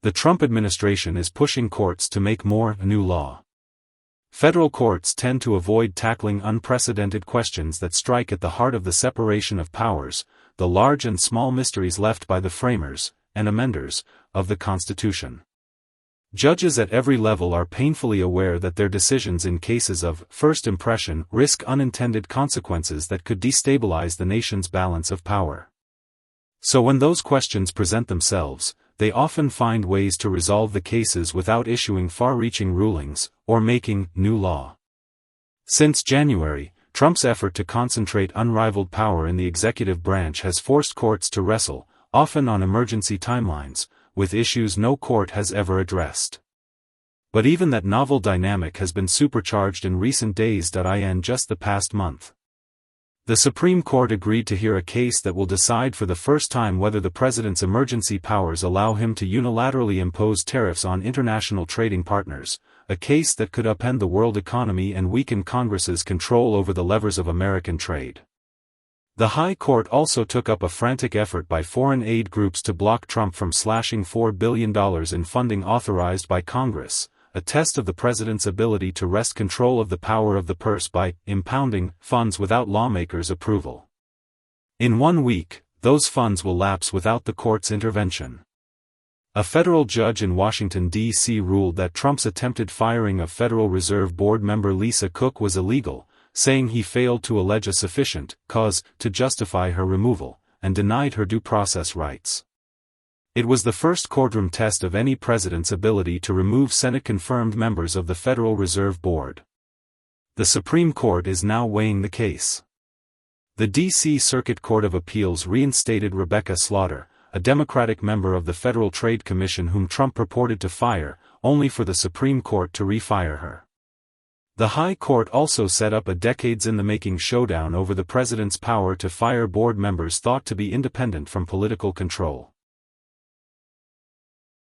The Trump administration is pushing courts to make more new law. Federal courts tend to avoid tackling unprecedented questions that strike at the heart of the separation of powers, the large and small mysteries left by the framers and amenders of the Constitution. Judges at every level are painfully aware that their decisions in cases of first impression risk unintended consequences that could destabilize the nation's balance of power. So when those questions present themselves, they often find ways to resolve the cases without issuing far-reaching rulings or making new law. Since January, Trump's effort to concentrate unrivaled power in the executive branch has forced courts to wrestle, often on emergency timelines, with issues no court has ever addressed. But even that novel dynamic has been supercharged in recent days. In just the past month, the Supreme Court agreed to hear a case that will decide for the first time whether the president's emergency powers allow him to unilaterally impose tariffs on international trading partners, a case that could upend the world economy and weaken Congress's control over the levers of American trade. The High Court also took up a frantic effort by foreign aid groups to block Trump from slashing $4 billion in funding authorized by Congress, a test of the president's ability to wrest control of the power of the purse by impounding funds without lawmakers' approval. In 1 week, those funds will lapse without the court's intervention. A federal judge in Washington, D.C. ruled that Trump's attempted firing of Federal Reserve Board member Lisa Cook was illegal, saying he failed to allege a sufficient cause to justify her removal, and denied her due process rights. It was the first courtroom test of any president's ability to remove Senate-confirmed members of the Federal Reserve Board. The Supreme Court is now weighing the case. The D.C. Circuit Court of Appeals reinstated Rebecca Slaughter, a Democratic member of the Federal Trade Commission whom Trump purported to fire, only for the Supreme Court to refire her. The High Court also set up a decades-in-the-making showdown over the president's power to fire board members thought to be independent from political control.